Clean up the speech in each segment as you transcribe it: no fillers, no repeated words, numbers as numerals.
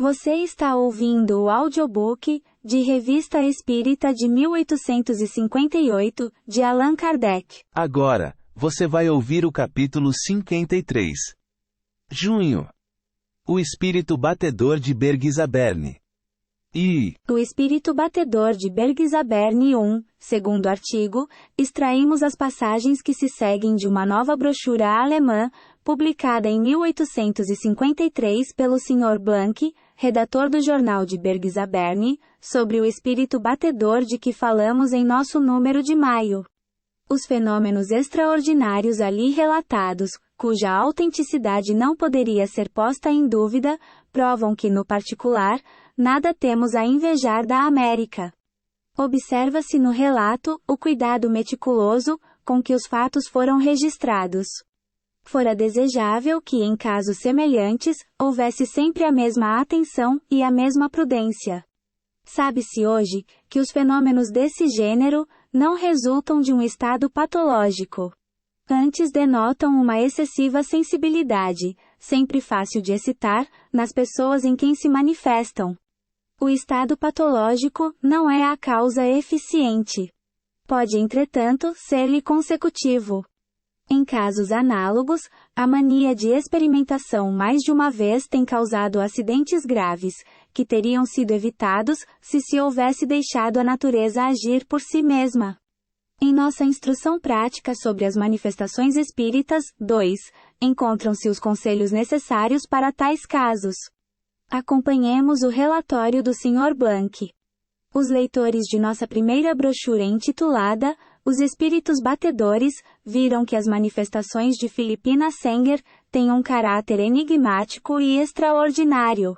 Você está ouvindo o audiobook de Revista Espírita de 1858, de Allan Kardec. Agora, você vai ouvir o capítulo 53. Junho. O espírito batedor de Bergzabern. O espírito batedor de Bergzabern segundo artigo, extraímos as passagens que se seguem de uma nova brochura alemã, publicada em 1853 pelo Sr. Blank, redator do jornal de Bergzabern, sobre o espírito batedor de que falamos em nosso número de maio. Os fenômenos extraordinários ali relatados, cuja autenticidade não poderia ser posta em dúvida, provam que, no particular, nada temos a invejar da América. Observa-se no relato o cuidado meticuloso com que os fatos foram registrados. Fora desejável que, em casos semelhantes, houvesse sempre a mesma atenção e a mesma prudência. Sabe-se hoje que os fenômenos desse gênero não resultam de um estado patológico. Antes denotam uma excessiva sensibilidade, sempre fácil de excitar, nas pessoas em quem se manifestam. O estado patológico não é a causa eficiente. Pode, entretanto, ser-lhe consecutivo. Em casos análogos, a mania de experimentação mais de uma vez tem causado acidentes graves, que teriam sido evitados se houvesse deixado a natureza agir por si mesma. Em nossa instrução prática sobre as manifestações espíritas, 2, encontram-se os conselhos necessários para tais casos. Acompanhemos o relatório do Sr. Blank. Os leitores de nossa primeira brochura intitulada Os Espíritos Batedores viram que as manifestações de Philippina Senger têm um caráter enigmático e extraordinário.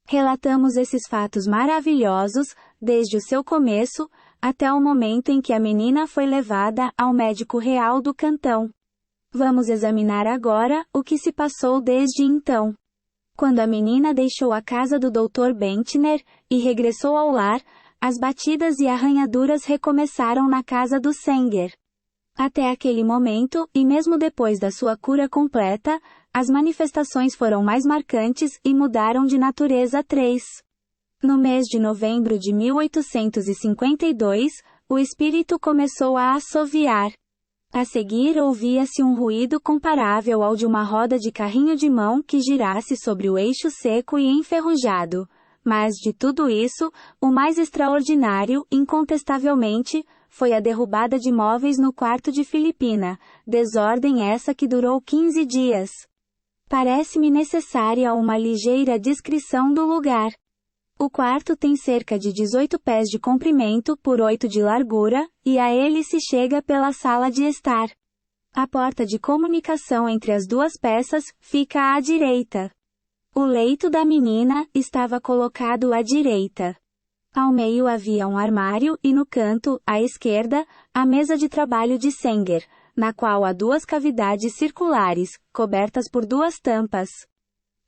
Relatamos esses fatos maravilhosos, desde o seu começo, até o momento em que a menina foi levada ao médico real do cantão. Vamos examinar agora o que se passou desde então. Quando a menina deixou a casa do Dr. Bentner e regressou ao lar, as batidas e arranhaduras recomeçaram na casa do Senger. Até aquele momento, e mesmo depois da sua cura completa, as manifestações foram mais marcantes e mudaram de natureza 3. No mês de novembro de 1852, o espírito começou a assoviar. A seguir ouvia-se um ruído comparável ao de uma roda de carrinho de mão que girasse sobre o eixo seco e enferrujado. Mas de tudo isso, o mais extraordinário, incontestavelmente, foi a derrubada de móveis no quarto de Philippina, desordem essa que durou 15 dias. Parece-me necessária uma ligeira descrição do lugar. O quarto tem cerca de 18 pés de comprimento por 8 de largura, e a ele se chega pela sala de estar. A porta de comunicação entre as duas peças fica à direita. O leito da menina estava colocado à direita. Ao meio havia um armário e no canto, à esquerda, a mesa de trabalho de Senger, na qual há duas cavidades circulares, cobertas por duas tampas.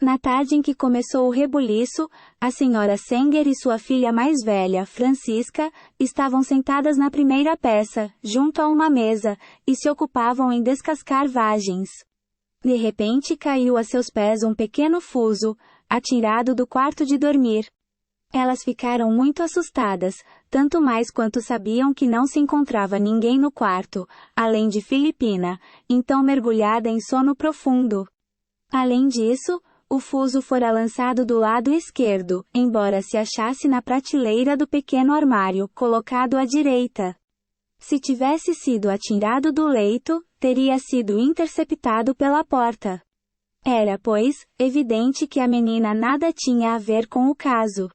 Na tarde em que começou o rebuliço, a senhora Senger e sua filha mais velha, Francisca, estavam sentadas na primeira peça, junto a uma mesa, e se ocupavam em descascar vagens. De repente caiu a seus pés um pequeno fuso, atirado do quarto de dormir. Elas ficaram muito assustadas, tanto mais quanto sabiam que não se encontrava ninguém no quarto, além de Philippina, então mergulhada em sono profundo. Além disso, o fuso fora lançado do lado esquerdo, embora se achasse na prateleira do pequeno armário, colocado à direita. Se tivesse sido atirado do leito, teria sido interceptado pela porta. Era, pois, evidente que a menina nada tinha a ver com o caso.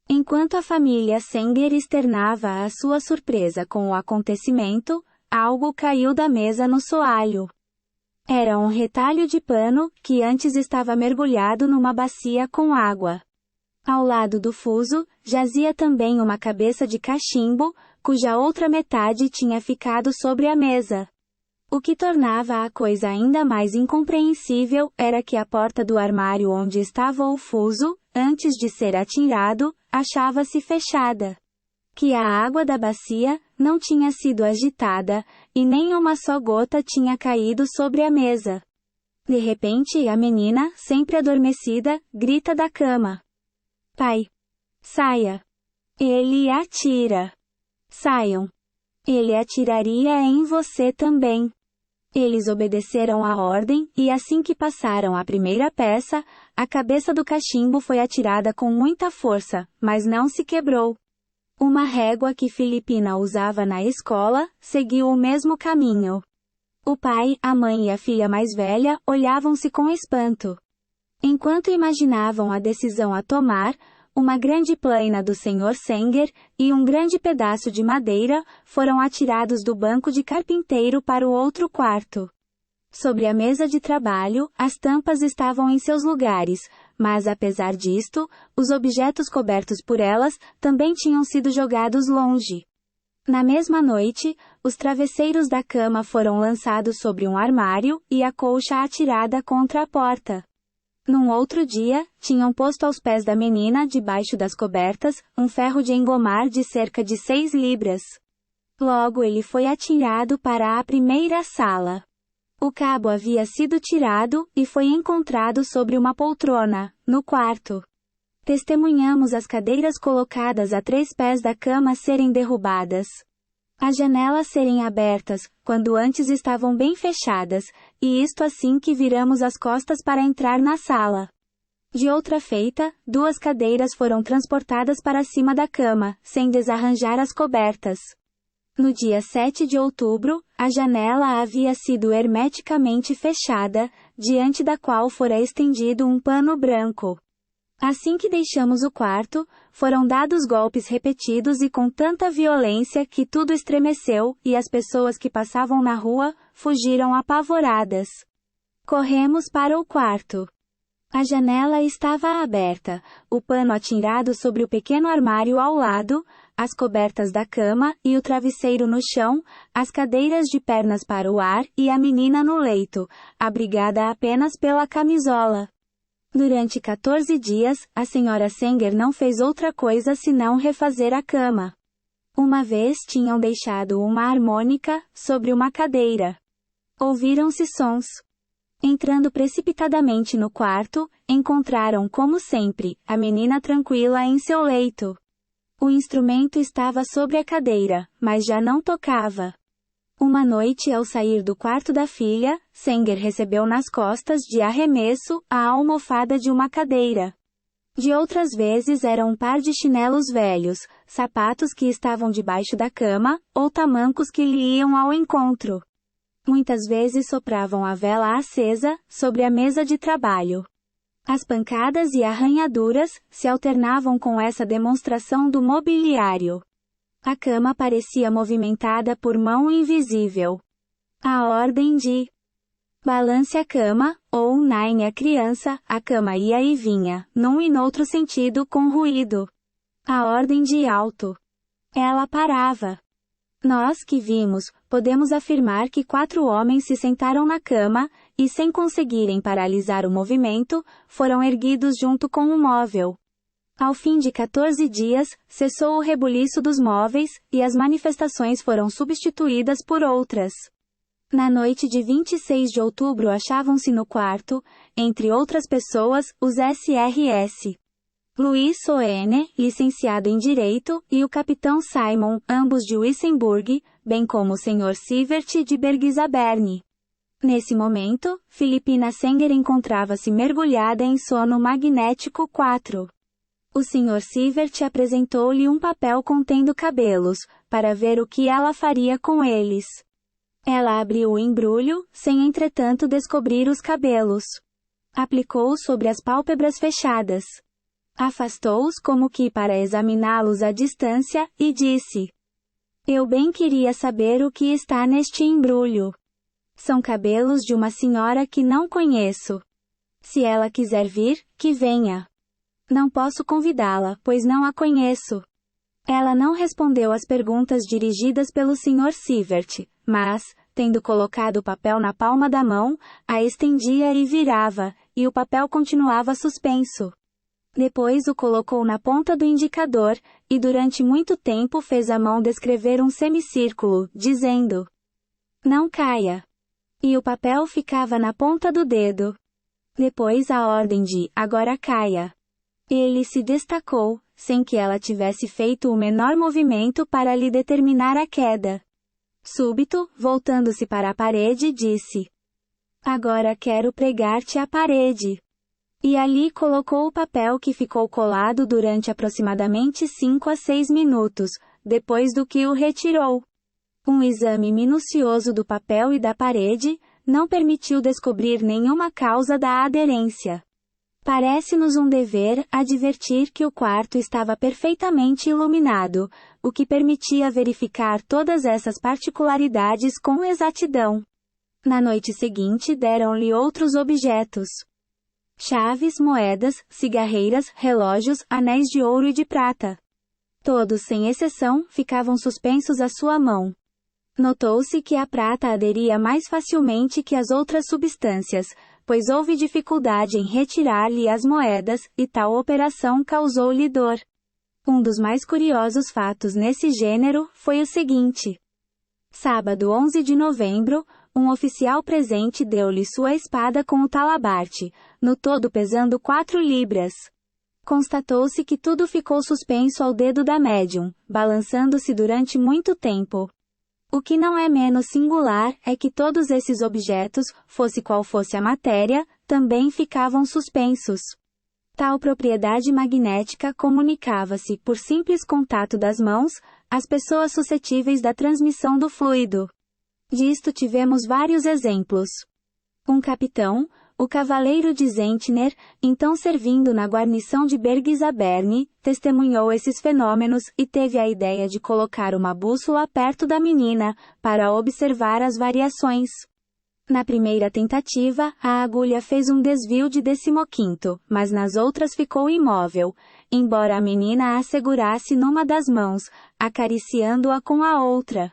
Enquanto a família Senger externava a sua surpresa com o acontecimento, algo caiu da mesa no soalho. Era um retalho de pano, que antes estava mergulhado numa bacia com água. Ao lado do fuso, jazia também uma cabeça de cachimbo, cuja outra metade tinha ficado sobre a mesa. O que tornava a coisa ainda mais incompreensível era que a porta do armário onde estava o fuso, antes de ser atirado, achava-se fechada. Que a água da bacia não tinha sido agitada, e nem uma só gota tinha caído sobre a mesa. De repente a menina, sempre adormecida, grita da cama. Pai, saia. Ele atira. Saiam. Ele atiraria em você também. Eles obedeceram à ordem, e assim que passaram a primeira peça, a cabeça do cachimbo foi atirada com muita força, mas não se quebrou. Uma régua que Filipina usava na escola, seguiu o mesmo caminho. O pai, a mãe e a filha mais velha olhavam-se com espanto. Enquanto imaginavam a decisão a tomar, uma grande plaina do Sr. Sanger, e um grande pedaço de madeira, foram atirados do banco de carpinteiro para o outro quarto. Sobre a mesa de trabalho, as tampas estavam em seus lugares, mas apesar disto, os objetos cobertos por elas, também tinham sido jogados longe. Na mesma noite, os travesseiros da cama foram lançados sobre um armário, e a colcha atirada contra a porta. Num outro dia, tinham posto aos pés da menina, debaixo das cobertas, um ferro de engomar de cerca de 6 libras. Logo ele foi atirado para a primeira sala. O cabo havia sido tirado, e foi encontrado sobre uma poltrona, no quarto. Testemunhamos as cadeiras colocadas a 3 pés da cama serem derrubadas. As janelas serem abertas, quando antes estavam bem fechadas, e isto assim que viramos as costas para entrar na sala. De outra feita, 2 cadeiras foram transportadas para cima da cama, sem desarranjar as cobertas. No dia 7 de outubro, a janela havia sido hermeticamente fechada, diante da qual fora estendido um pano branco. Assim que deixamos o quarto, foram dados golpes repetidos e com tanta violência que tudo estremeceu, e as pessoas que passavam na rua, fugiram apavoradas. Corremos para o quarto. A janela estava aberta, o pano atirado sobre o pequeno armário ao lado, as cobertas da cama, e o travesseiro no chão, as cadeiras de pernas para o ar, e a menina no leito, abrigada apenas pela camisola. Durante 14 dias, a Sra. Sanger não fez outra coisa senão refazer a cama. Uma vez tinham deixado uma harmônica sobre uma cadeira. Ouviram-se sons. Entrando precipitadamente no quarto, encontraram, como sempre, a menina tranquila em seu leito. O instrumento estava sobre a cadeira, mas já não tocava. Uma noite ao sair do quarto da filha, Sanger recebeu nas costas de arremesso a almofada de uma cadeira. De outras vezes era um par de chinelos velhos, sapatos que estavam debaixo da cama, ou tamancos que lhe iam ao encontro. Muitas vezes sopravam a vela acesa, sobre a mesa de trabalho. As pancadas e arranhaduras se alternavam com essa demonstração do mobiliário. A cama parecia movimentada por mão invisível. A ordem de balance a cama, ou nine a criança, a cama ia e vinha, num e noutro sentido com ruído. A ordem de alto. Ela parava. Nós que vimos, podemos afirmar que 4 homens se sentaram na cama, e sem conseguirem paralisar o movimento, foram erguidos junto com o móvel. Ao fim de 14 dias, cessou o rebuliço dos móveis, e as manifestações foram substituídas por outras. Na noite de 26 de outubro achavam-se no quarto, entre outras pessoas, os Srs. Louis Soene, licenciado em Direito, e o capitão Simon, ambos de Wissembourg, bem como o Sr. Sivert de Bergizaberne. Nesse momento, Filipina Sanger encontrava-se mergulhada em sono magnético 4. O Sr. Sivert apresentou-lhe um papel contendo cabelos, para ver o que ela faria com eles. Ela abriu o embrulho, sem entretanto descobrir os cabelos. Aplicou-os sobre as pálpebras fechadas. Afastou-os como que para examiná-los à distância, e disse: Eu bem queria saber o que está neste embrulho. São cabelos de uma senhora que não conheço. Se ela quiser vir, que venha. Não posso convidá-la, pois não a conheço. Ela não respondeu às perguntas dirigidas pelo Sr. Sivert, mas, tendo colocado o papel na palma da mão, a estendia e virava, e o papel continuava suspenso. Depois o colocou na ponta do indicador, e durante muito tempo fez a mão descrever um semicírculo, dizendo: Não caia. E o papel ficava na ponta do dedo. Depois a ordem de, agora caia. Ele se destacou, sem que ela tivesse feito o menor movimento para lhe determinar a queda. Súbito, voltando-se para a parede, disse: "Agora quero pregar-te à parede." E ali colocou o papel que ficou colado durante aproximadamente 5 a 6 minutos, depois do que o retirou. Um exame minucioso do papel e da parede não permitiu descobrir nenhuma causa da aderência. Parece-nos um dever advertir que o quarto estava perfeitamente iluminado, o que permitia verificar todas essas particularidades com exatidão. Na noite seguinte deram-lhe outros objetos: chaves, moedas, cigarreiras, relógios, anéis de ouro e de prata. Todos, sem exceção, ficavam suspensos à sua mão. Notou-se que a prata aderia mais facilmente que as outras substâncias, pois houve dificuldade em retirar-lhe as moedas, e tal operação causou-lhe dor. Um dos mais curiosos fatos nesse gênero foi o seguinte. Sábado 11 de novembro, um oficial presente deu-lhe sua espada com o talabarte, no todo pesando 4 libras. Constatou-se que tudo ficou suspenso ao dedo da médium, balançando-se durante muito tempo. O que não é menos singular é que todos esses objetos, fosse qual fosse a matéria, também ficavam suspensos. Tal propriedade magnética comunicava-se, por simples contato das mãos, às pessoas suscetíveis da transmissão do fluido. Disto tivemos vários exemplos. Um capitão, o cavaleiro de Zentner, então servindo na guarnição de Bergizaberne, testemunhou esses fenômenos e teve a ideia de colocar uma bússola perto da menina, para observar as variações. Na primeira tentativa, a agulha fez um desvio de 15º, mas nas outras ficou imóvel, embora a menina a segurasse numa das mãos, acariciando-a com a outra.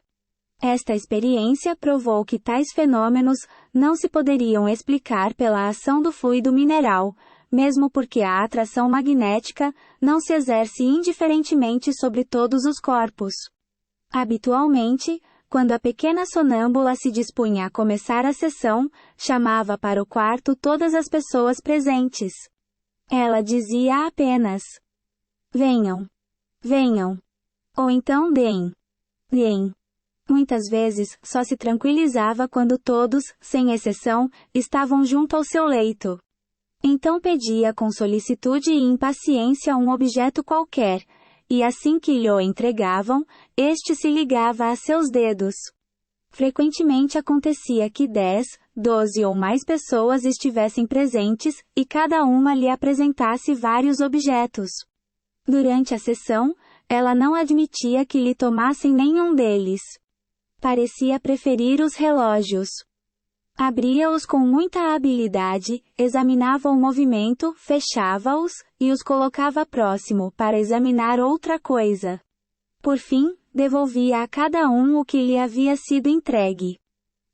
Esta experiência provou que tais fenômenos não se poderiam explicar pela ação do fluido mineral, mesmo porque a atração magnética não se exerce indiferentemente sobre todos os corpos. Habitualmente, quando a pequena sonâmbula se dispunha a começar a sessão, chamava para o quarto todas as pessoas presentes. Ela dizia apenas: "Venham. Venham." Ou então deem. Deem. Muitas vezes, só se tranquilizava quando todos, sem exceção, estavam junto ao seu leito. Então pedia com solicitude e impaciência um objeto qualquer, e assim que lhe o entregavam, este se ligava a seus dedos. Frequentemente acontecia que 10, 12 ou mais pessoas estivessem presentes, e cada uma lhe apresentasse vários objetos. Durante a sessão, ela não admitia que lhe tomassem nenhum deles. Parecia preferir os relógios. Abria-os com muita habilidade, examinava o movimento, fechava-os, e os colocava próximo para examinar outra coisa. Por fim, devolvia a cada um o que lhe havia sido entregue.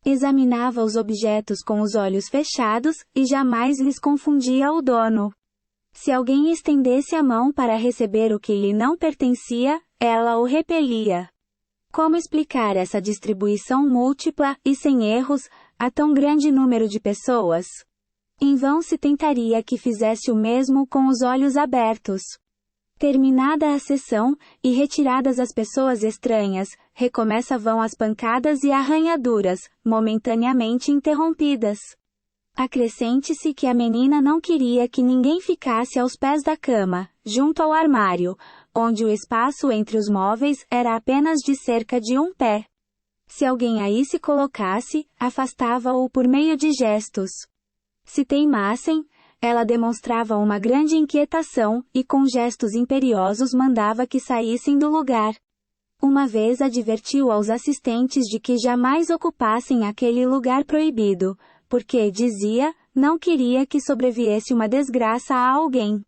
Examinava os objetos com os olhos fechados, e jamais lhes confundia o dono. Se alguém estendesse a mão para receber o que lhe não pertencia, ela o repelia. Como explicar essa distribuição múltipla, e sem erros, a tão grande número de pessoas? Em vão se tentaria que fizesse o mesmo com os olhos abertos. Terminada a sessão, e retiradas as pessoas estranhas, recomeçavam as pancadas e arranhaduras, momentaneamente interrompidas. Acrescente-se que a menina não queria que ninguém ficasse aos pés da cama, junto ao armário, onde o espaço entre os móveis era apenas de cerca de 1 pé. Se alguém aí se colocasse, afastava-o por meio de gestos. Se teimassem, ela demonstrava uma grande inquietação, e com gestos imperiosos mandava que saíssem do lugar. Uma vez advertiu aos assistentes de que jamais ocupassem aquele lugar proibido, porque, dizia, não queria que sobreviesse uma desgraça a alguém.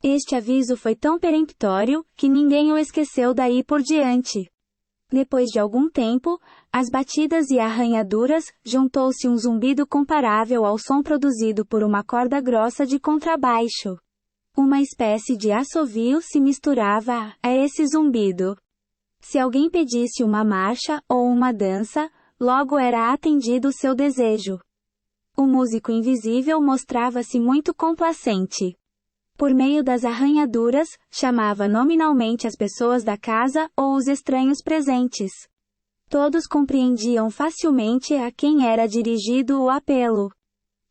Este aviso foi tão peremptório, que ninguém o esqueceu daí por diante. Depois de algum tempo, as batidas e arranhaduras, juntou-se um zumbido comparável ao som produzido por uma corda grossa de contrabaixo. Uma espécie de assovio se misturava a esse zumbido. Se alguém pedisse uma marcha ou uma dança, logo era atendido o seu desejo. O músico invisível mostrava-se muito complacente. Por meio das arranhaduras, chamava nominalmente as pessoas da casa ou os estranhos presentes. Todos compreendiam facilmente a quem era dirigido o apelo.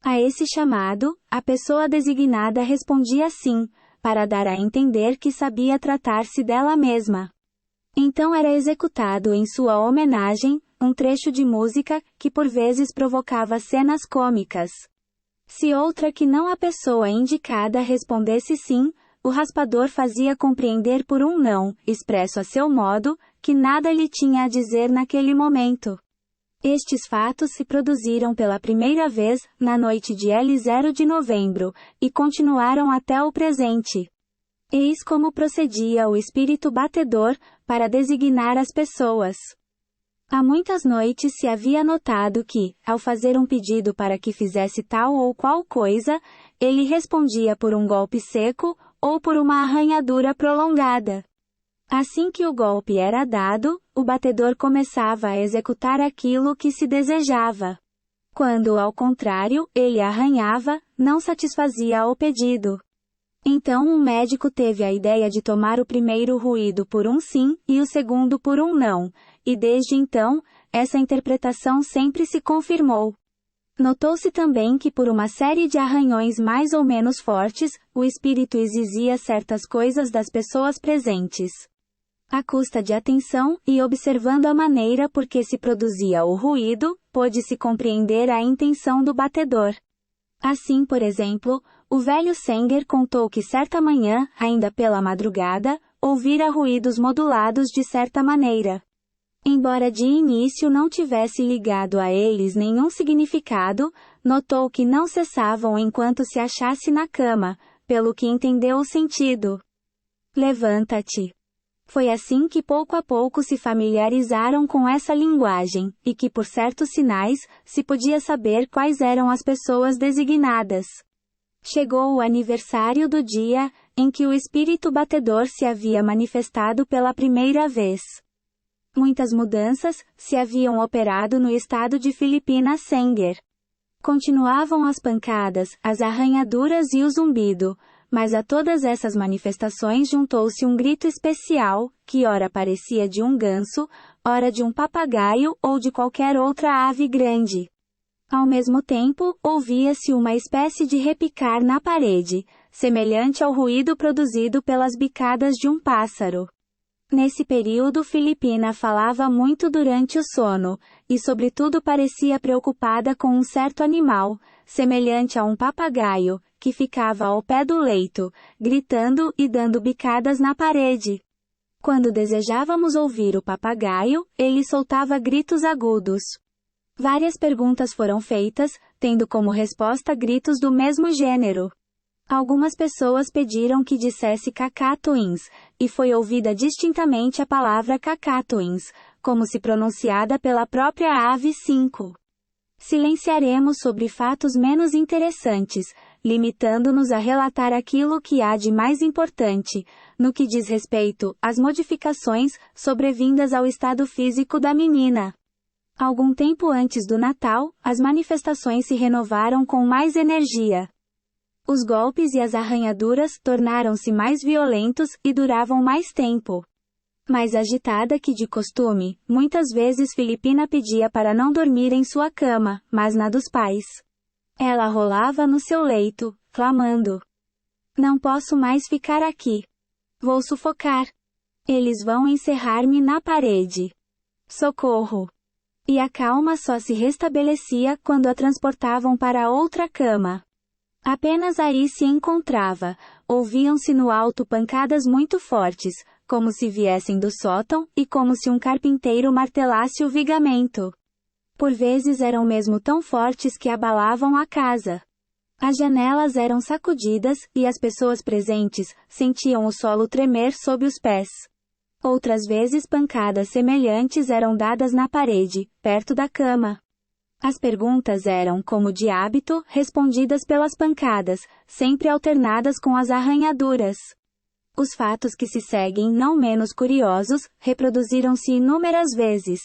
A esse chamado, a pessoa designada respondia sim, para dar a entender que sabia tratar-se dela mesma. Então era executado em sua homenagem, um trecho de música, que por vezes provocava cenas cômicas. Se outra que não a pessoa indicada respondesse sim, o raspador fazia compreender por um não, expresso a seu modo, que nada lhe tinha a dizer naquele momento. Estes fatos se produziram pela primeira vez, na noite de L0 de novembro, e continuaram até o presente. Eis como procedia o espírito batedor, para designar as pessoas. Há muitas noites se havia notado que, ao fazer um pedido para que fizesse tal ou qual coisa, ele respondia por um golpe seco, ou por uma arranhadura prolongada. Assim que o golpe era dado, o batedor começava a executar aquilo que se desejava. Quando, ao contrário, ele arranhava, não satisfazia o pedido. Então um médico teve a ideia de tomar o primeiro ruído por um sim, e o segundo por um não, e desde então, essa interpretação sempre se confirmou. Notou-se também que por uma série de arranhões mais ou menos fortes, o espírito exigia certas coisas das pessoas presentes. À custa de atenção, e observando a maneira por que se produzia o ruído, pôde-se compreender a intenção do batedor. Assim, por exemplo, o velho Sanger contou que certa manhã, ainda pela madrugada, ouvira ruídos modulados de certa maneira. Embora de início não tivesse ligado a eles nenhum significado, notou que não cessavam enquanto se achasse na cama, pelo que entendeu o sentido. Levanta-te. Foi assim que pouco a pouco se familiarizaram com essa linguagem, e que por certos sinais, se podia saber quais eram as pessoas designadas. Chegou o aniversário do dia, em que o espírito batedor se havia manifestado pela primeira vez. Muitas mudanças se haviam operado no estado de Philipina Sanger. Continuavam as pancadas, as arranhaduras e o zumbido, mas a todas essas manifestações juntou-se um grito especial, que ora parecia de um ganso, ora de um papagaio ou de qualquer outra ave grande. Ao mesmo tempo, ouvia-se uma espécie de repicar na parede, semelhante ao ruído produzido pelas bicadas de um pássaro. Nesse período Philipina falava muito durante o sono, e sobretudo parecia preocupada com um certo animal, semelhante a um papagaio, que ficava ao pé do leito, gritando e dando bicadas na parede. Quando desejávamos ouvir o papagaio, ele soltava gritos agudos. Várias perguntas foram feitas, tendo como resposta gritos do mesmo gênero. Algumas pessoas pediram que dissesse cacatuins, e foi ouvida distintamente a palavra cacatuins, como se pronunciada pela própria ave 5. Silenciaremos sobre fatos menos interessantes, limitando-nos a relatar aquilo que há de mais importante, no que diz respeito às modificações sobrevindas ao estado físico da menina. Algum tempo antes do Natal, as manifestações se renovaram com mais energia. Os golpes e as arranhaduras tornaram-se mais violentos e duravam mais tempo. Mais agitada que de costume, muitas vezes Philipina pedia para não dormir em sua cama, mas na dos pais. Ela rolava no seu leito, clamando: "Não posso mais ficar aqui. Vou sufocar. Eles vão encerrar-me na parede. Socorro!" E a calma só se restabelecia quando a transportavam para outra cama. Apenas aí se encontrava, ouviam-se no alto pancadas muito fortes, como se viessem do sótão, e como se um carpinteiro martelasse o vigamento. Por vezes eram mesmo tão fortes que abalavam a casa. As janelas eram sacudidas, e as pessoas presentes sentiam o solo tremer sob os pés. Outras vezes pancadas semelhantes eram dadas na parede, perto da cama. As perguntas eram, como de hábito, respondidas pelas pancadas, sempre alternadas com as arranhaduras. Os fatos que se seguem, não menos curiosos, reproduziram-se inúmeras vezes.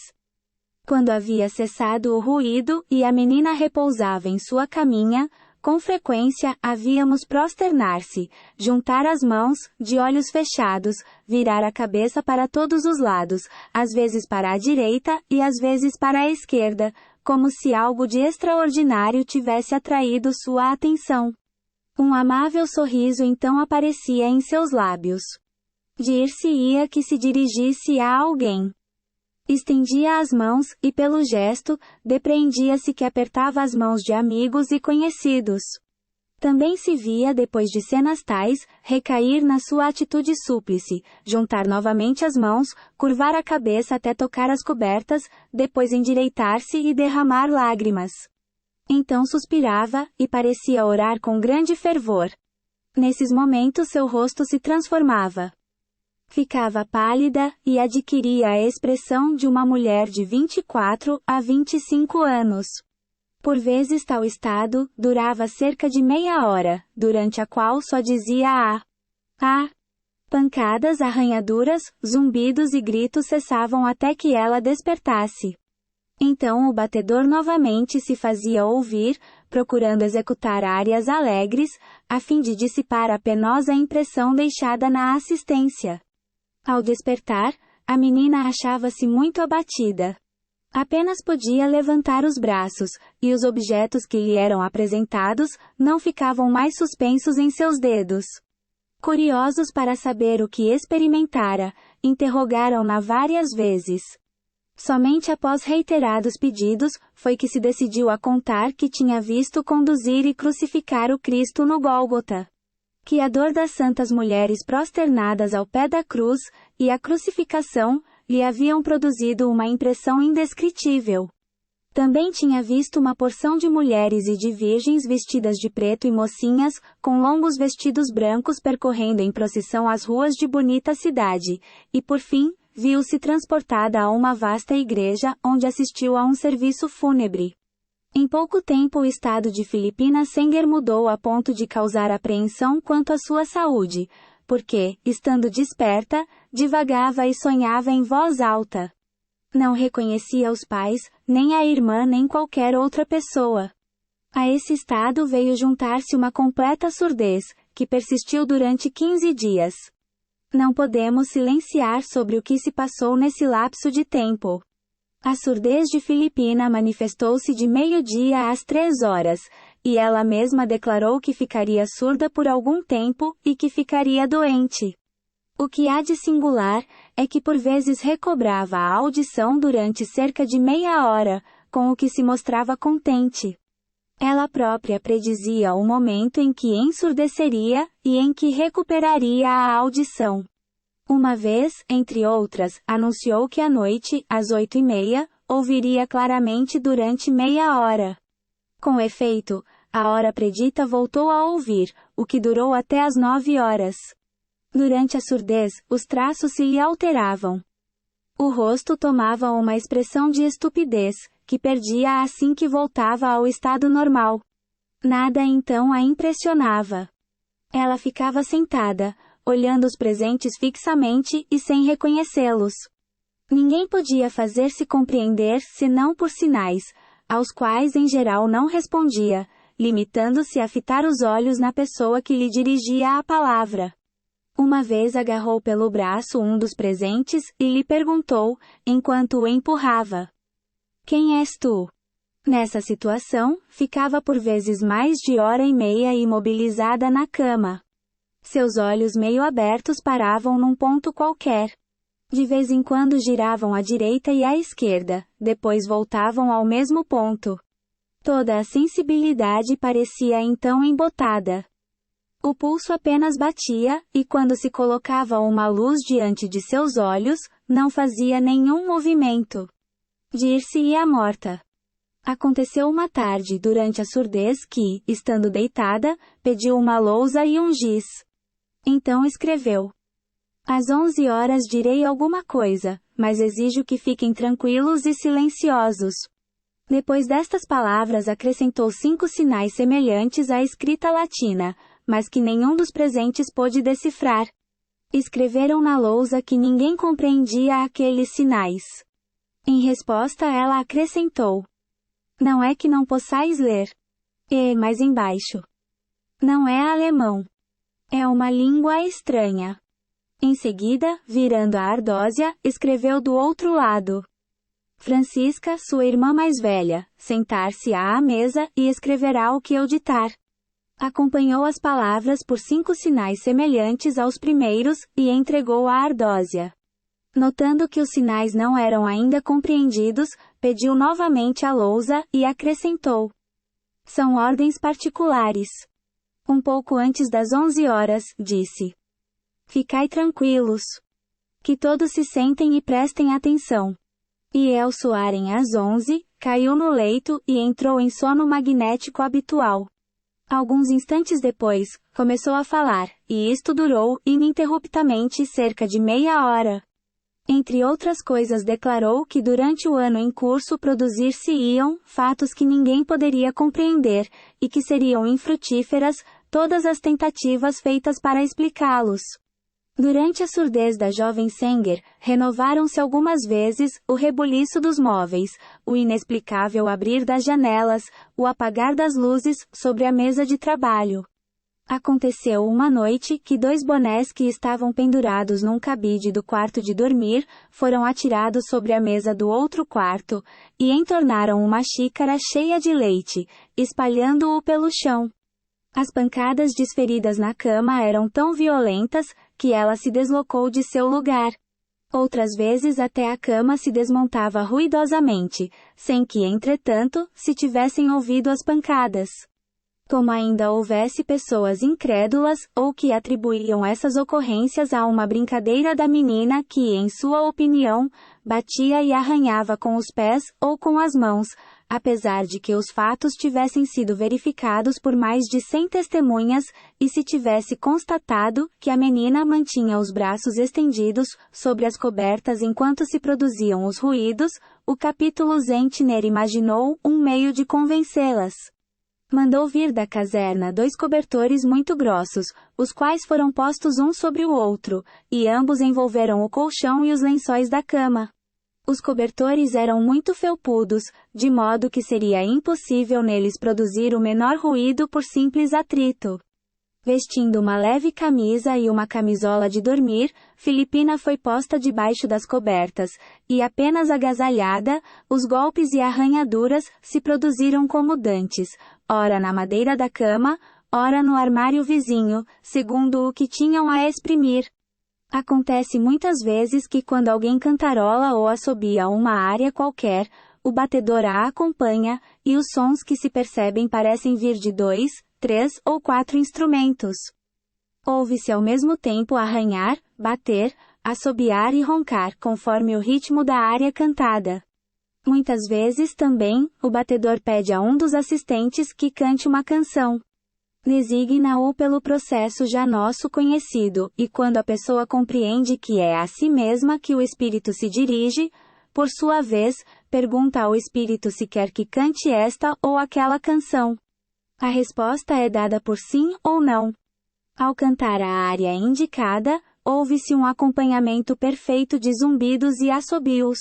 Quando havia cessado o ruído, e a menina repousava em sua caminha, Com frequência, havíamos prosternar-se, juntar as mãos, de olhos fechados, virar a cabeça para todos os lados, às vezes para a direita e às vezes para a esquerda, como se algo de extraordinário tivesse atraído sua atenção. Um amável sorriso então aparecia em seus lábios. Dir-se-ia que se dirigisse a alguém. Estendia as mãos, e pelo gesto, depreendia-se que apertava as mãos de amigos e conhecidos. Também se via, depois de cenas tais, recair na sua atitude súplice, juntar novamente as mãos, curvar a cabeça até tocar as cobertas, depois endireitar-se e derramar lágrimas. Então suspirava, e parecia orar com grande fervor. Nesses momentos seu rosto se transformava. Ficava pálida, e adquiria a expressão de uma mulher de 24 a 25 anos. Por vezes tal estado durava cerca de meia hora, durante a qual só dizia pancadas, arranhaduras, zumbidos e gritos cessavam até que ela despertasse. Então o batedor novamente se fazia ouvir, procurando executar áreas alegres, a fim de dissipar a penosa impressão deixada na assistência. Ao despertar, a menina achava-se muito abatida. Apenas podia levantar os braços, e os objetos que lhe eram apresentados, não ficavam mais suspensos em seus dedos. Curiosos para saber o que experimentara, interrogaram-na várias vezes. Somente após reiterados pedidos, foi que se decidiu a contar que tinha visto conduzir e crucificar o Cristo no Gólgota. Que a dor das santas mulheres prosternadas ao pé da cruz, e a crucificação, lhe haviam produzido uma impressão indescritível. Também tinha visto uma porção de mulheres e de virgens vestidas de preto e mocinhas, com longos vestidos brancos percorrendo em procissão as ruas de bonita cidade, e por fim, viu-se transportada a uma vasta igreja, onde assistiu a um serviço fúnebre. Em pouco tempo o estado de Philipina Senger mudou a ponto de causar apreensão quanto à sua saúde, porque, estando desperta, divagava e sonhava em voz alta. Não reconhecia os pais, nem a irmã nem qualquer outra pessoa. A esse estado veio juntar-se uma completa surdez, que persistiu durante 15 dias. Não podemos silenciar sobre o que se passou nesse lapso de tempo. A surdez de Philipina manifestou-se de meio-dia às 3 horas, e ela mesma declarou que ficaria surda por algum tempo, e que ficaria doente. O que há de singular, é que por vezes recobrava a audição durante cerca de meia hora, com o que se mostrava contente. Ela própria predizia o momento em que ensurdeceria, e em que recuperaria a audição. Uma vez, entre outras, anunciou que à noite, às 8h30, ouviria claramente durante meia hora. Com efeito, a hora predita voltou a ouvir, o que durou até às 9 horas. Durante a surdez, os traços se lhe alteravam. O rosto tomava uma expressão de estupidez, que perdia assim que voltava ao estado normal. Nada então a impressionava. Ela ficava sentada, olhando os presentes fixamente e sem reconhecê-los. Ninguém podia fazer-se compreender senão por sinais, aos quais em geral não respondia, limitando-se a fitar os olhos na pessoa que lhe dirigia a palavra. Uma vez agarrou pelo braço um dos presentes, e lhe perguntou, enquanto o empurrava: "Quem és tu?" Nessa situação, ficava por vezes mais de hora e meia imobilizada na cama. Seus olhos meio abertos paravam num ponto qualquer. De vez em quando giravam à direita e à esquerda, depois voltavam ao mesmo ponto. Toda a sensibilidade parecia então embotada. O pulso apenas batia, e quando se colocava uma luz diante de seus olhos, não fazia nenhum movimento. Dir-se-ia morta. Aconteceu uma tarde durante a surdez que, estando deitada, pediu uma lousa e um giz. Então escreveu: "Às 11 horas direi alguma coisa, mas exijo que fiquem tranquilos e silenciosos." Depois destas palavras acrescentou 5 sinais semelhantes à escrita latina, mas que nenhum dos presentes pôde decifrar. Escreveram na lousa que ninguém compreendia aqueles sinais. Em resposta ela acrescentou: "Não é que não possais ler. E mais embaixo. Não é alemão. É uma língua estranha. Em seguida, virando a Ardósia, escreveu do outro lado. Francisca, sua irmã mais velha, sentar-se-á à mesa e escreverá o que eu ditar. Acompanhou as palavras por 5 sinais semelhantes aos primeiros, e entregou a Ardósia. Notando que os sinais não eram ainda compreendidos, pediu novamente a lousa, e acrescentou. São ordens particulares. Um pouco antes das 11 horas, disse. Ficai tranquilos. Que todos se sentem e prestem atenção. E ao soarem as 11, caiu no leito, e entrou em sono magnético habitual. Alguns instantes depois, começou a falar, e isto durou, ininterruptamente, cerca de meia hora. Entre outras coisas declarou que durante o ano em curso produzir-se-iam fatos que ninguém poderia compreender, e que seriam infrutíferas todas as tentativas feitas para explicá-los. Durante a surdez da jovem Sanger, renovaram-se algumas vezes o rebuliço dos móveis, o inexplicável abrir das janelas, o apagar das luzes sobre a mesa de trabalho. Aconteceu uma noite que 2 bonés que estavam pendurados num cabide do quarto de dormir, foram atirados sobre a mesa do outro quarto, e entornaram uma xícara cheia de leite, espalhando-o pelo chão. As pancadas desferidas na cama eram tão violentas, que ela se deslocou de seu lugar. Outras vezes até a cama se desmontava ruidosamente, sem que, entretanto, se tivessem ouvido as pancadas. Como ainda houvesse pessoas incrédulas, ou que atribuíam essas ocorrências a uma brincadeira da menina que, em sua opinião, batia e arranhava com os pés, ou com as mãos, apesar de que os fatos tivessem sido verificados por mais de 100 testemunhas, e se tivesse constatado que a menina mantinha os braços estendidos sobre as cobertas enquanto se produziam os ruídos, o capítulo Zentner imaginou um meio de convencê-las. Mandou vir da caserna 2 cobertores muito grossos, os quais foram postos um sobre o outro, e ambos envolveram o colchão e os lençóis da cama. Os cobertores eram muito felpudos, de modo que seria impossível neles produzir o menor ruído por simples atrito. Vestindo uma leve camisa e uma camisola de dormir, Filipina foi posta debaixo das cobertas, e apenas agasalhada, os golpes e arranhaduras se produziram como dantes, ora na madeira da cama, ora no armário vizinho, segundo o que tinham a exprimir. Acontece muitas vezes que quando alguém cantarola ou assobia uma área qualquer, o batedor a acompanha, e os sons que se percebem parecem vir de 2, 3 ou 4 instrumentos. Ouve-se ao mesmo tempo arranhar, bater, assobiar e roncar conforme o ritmo da área cantada. Muitas vezes também, o batedor pede a um dos assistentes que cante uma canção. Designa-o pelo processo já nosso conhecido, e quando a pessoa compreende que é a si mesma que o espírito se dirige, por sua vez, pergunta ao espírito se quer que cante esta ou aquela canção. A resposta é dada por sim ou não. Ao cantar a área indicada, ouve-se um acompanhamento perfeito de zumbidos e assobios.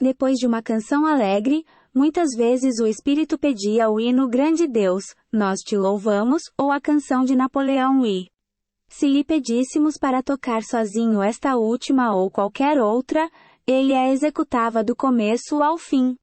Depois de uma canção alegre, muitas vezes o espírito pedia o hino Grande Deus, Nós Te Louvamos, ou a canção de Napoleão e... Se lhe pedíssemos para tocar sozinho esta última ou qualquer outra, ele a executava do começo ao fim.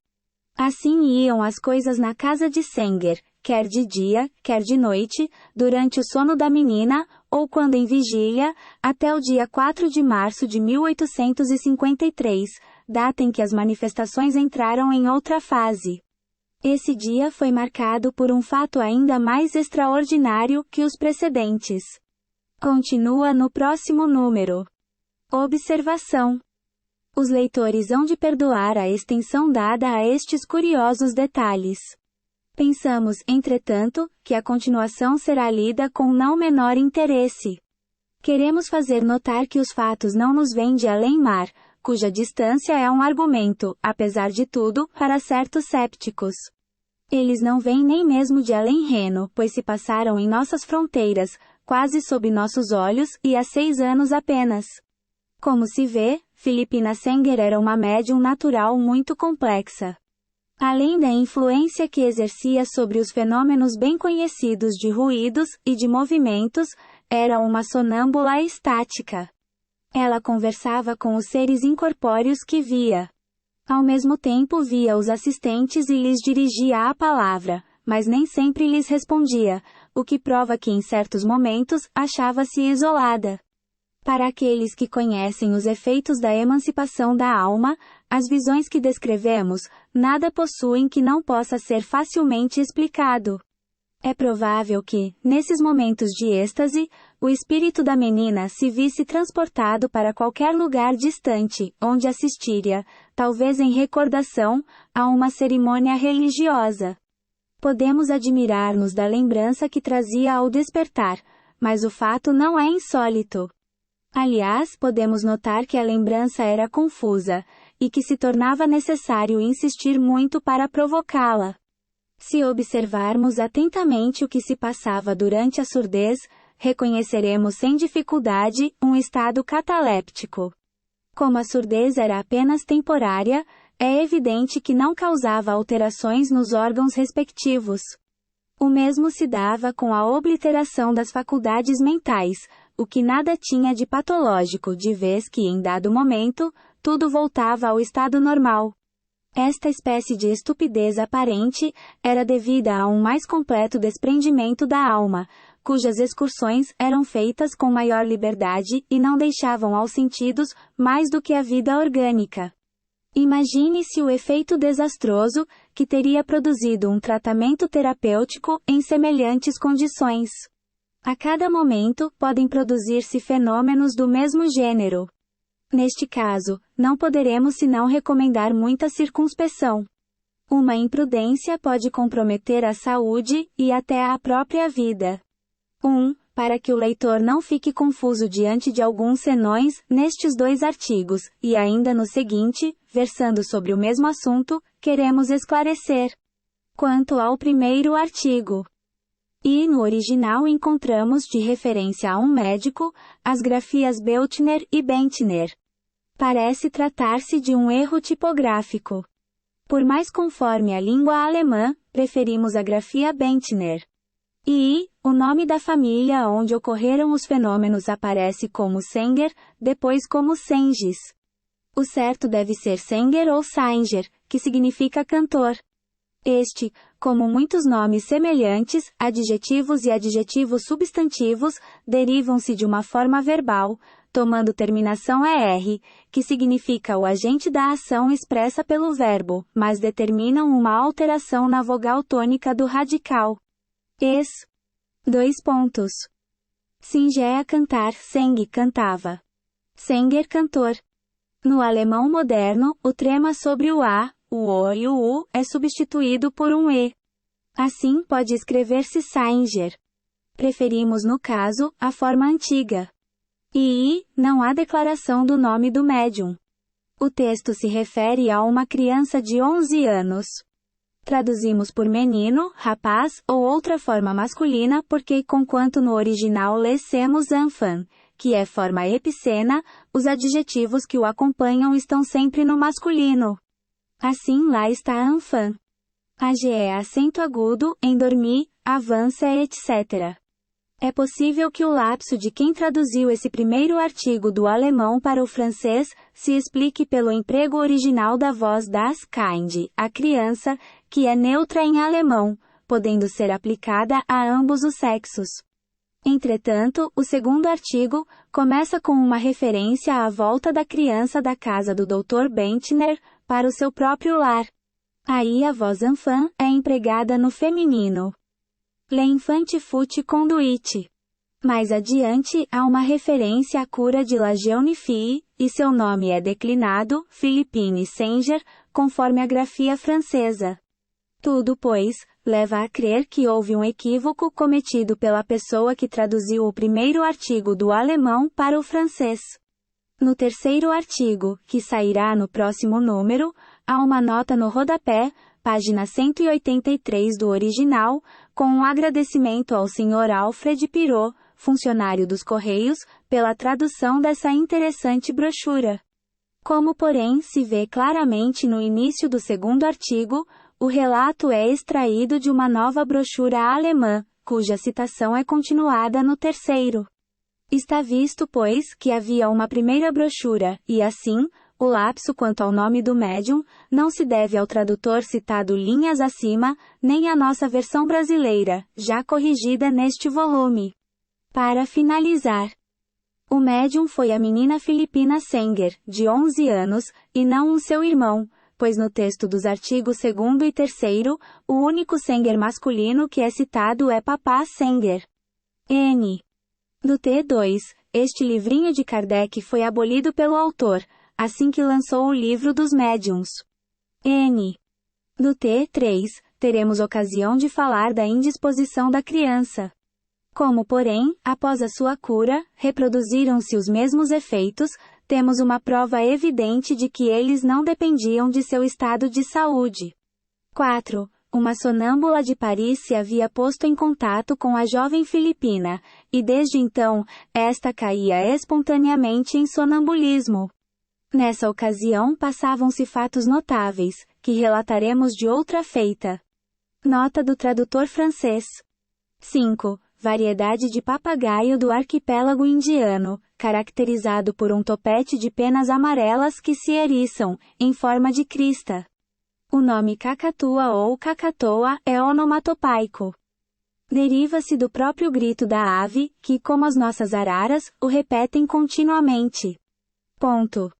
Assim iam as coisas na casa de Sanger, quer de dia, quer de noite, durante o sono da menina, ou quando em vigília, até o dia 4 de março de 1853, data em que as manifestações entraram em outra fase. Esse dia foi marcado por um fato ainda mais extraordinário que os precedentes. Continua no próximo número. Observação. Os leitores hão de perdoar a extensão dada a estes curiosos detalhes. Pensamos, entretanto, que a continuação será lida com não menor interesse. Queremos fazer notar que os fatos não nos vêm de além-mar, cuja distância é um argumento, apesar de tudo, para certos cépticos. Eles não vêm nem mesmo de além-reno, pois se passaram em nossas fronteiras, quase sob nossos olhos, e há 6 anos apenas. Como se vê, Filipina Sanger era uma médium natural muito complexa. Além da influência que exercia sobre os fenômenos bem conhecidos de ruídos e de movimentos, era uma sonâmbula estática. Ela conversava com os seres incorpóreos que via. Ao mesmo tempo via os assistentes e lhes dirigia a palavra, mas nem sempre lhes respondia, o que prova que em certos momentos achava-se isolada. Para aqueles que conhecem os efeitos da emancipação da alma, as visões que descrevemos, nada possuem que não possa ser facilmente explicado. É provável que, nesses momentos de êxtase, o espírito da menina se visse transportado para qualquer lugar distante, onde assistiria, talvez em recordação, a uma cerimônia religiosa. Podemos admirar-nos da lembrança que trazia ao despertar, mas o fato não é insólito. Aliás, podemos notar que a lembrança era confusa, e que se tornava necessário insistir muito para provocá-la. Se observarmos atentamente o que se passava durante a surdez, reconheceremos sem dificuldade um estado cataléptico. Como a surdez era apenas temporária, é evidente que não causava alterações nos órgãos respectivos. O mesmo se dava com a obliteração das faculdades mentais, o que nada tinha de patológico, de vez que em dado momento, tudo voltava ao estado normal. Esta espécie de estupidez aparente era devida a um mais completo desprendimento da alma, cujas excursões eram feitas com maior liberdade e não deixavam aos sentidos mais do que a vida orgânica. Imagine-se o efeito desastroso que teria produzido um tratamento terapêutico em semelhantes condições. A cada momento, podem produzir-se fenômenos do mesmo gênero. Neste caso, não poderemos senão recomendar muita circunspeção. Uma imprudência pode comprometer a saúde, e até a própria vida. Para que o leitor não fique confuso diante de alguns senões, nestes 2 artigos, e ainda no seguinte, versando sobre o mesmo assunto, queremos esclarecer. Quanto ao primeiro artigo. E no original encontramos de referência a um médico, as grafias Beltner e Bentner. Parece tratar-se de um erro tipográfico. Por mais conforme a língua alemã, preferimos a grafia Bentner. E, o nome da família onde ocorreram os fenômenos aparece como Sänger, depois como Sengis. O certo deve ser Sänger ou Sainger, que significa cantor. Este, como muitos nomes semelhantes, adjetivos e adjetivos substantivos, derivam-se de uma forma verbal, tomando terminação ER, que significa o agente da ação expressa pelo verbo, mas determinam uma alteração na vogal tônica do radical. Singer cantar, Seng cantava. Sänger cantor. No alemão moderno, o trema sobre o A, o O e o U é substituído por um E. Assim pode escrever-se Sainger. Preferimos no caso, a forma antiga. Não há declaração do nome do médium. O texto se refere a uma criança de 11 anos. Traduzimos por menino, rapaz, ou outra forma masculina porque conquanto no original lessemos enfant, que é forma epicena, os adjetivos que o acompanham estão sempre no masculino. Assim lá está enfant. AG é acento agudo, em dormir, avança, etc. É possível que o lapso de quem traduziu esse primeiro artigo do alemão para o francês se explique pelo emprego original da voz das Kind, a criança, que é neutra em alemão, podendo ser aplicada a ambos os sexos. Entretanto, o segundo artigo começa com uma referência à volta da criança da casa do Dr. Bentner para o seu próprio lar. Aí a voz enfant é empregada no feminino. L'enfant fut conduit. Mais adiante, há uma referência à cura de la jeune fille, e seu nome é declinado, Philippine Sänger, conforme a grafia francesa. Tudo, pois, leva a crer que houve um equívoco cometido pela pessoa que traduziu o primeiro artigo do alemão para o francês. No terceiro artigo, que sairá no próximo número, há uma nota no rodapé, página 183 do original, com um agradecimento ao Sr. Alfred Pirot, funcionário dos Correios, pela tradução dessa interessante brochura. Como porém se vê claramente no início do segundo artigo, o relato é extraído de uma nova brochura alemã, cuja citação é continuada no terceiro. Está visto, pois, que havia uma primeira brochura, e assim, o lapso quanto ao nome do médium, não se deve ao tradutor citado linhas acima, nem à nossa versão brasileira, já corrigida neste volume. Para finalizar, o médium foi a menina Filipina Senger, de 11 anos, e não um seu irmão, pois no texto dos artigos 2º e 3º, o único Senger masculino que é citado é Papá Senger. N. Do T2, este livrinho de Kardec foi abolido pelo autor, assim que lançou o Livro dos Médiuns. N. Do T3, teremos ocasião de falar da indisposição da criança. Como, porém, após a sua cura, reproduziram-se os mesmos efeitos, temos uma prova evidente de que eles não dependiam de seu estado de saúde. 4. Uma sonâmbula de Paris se havia posto em contato com a jovem Filipina, e desde então, esta caía espontaneamente em sonambulismo. Nessa ocasião passavam-se fatos notáveis, que relataremos de outra feita. Nota do tradutor francês. 5. Variedade de papagaio do arquipélago indiano, caracterizado por um topete de penas amarelas que se eriçam, em forma de crista. O nome cacatua ou cacatoa é onomatopaico. Deriva-se do próprio grito da ave, que, como as nossas araras, o repetem continuamente. Ponto.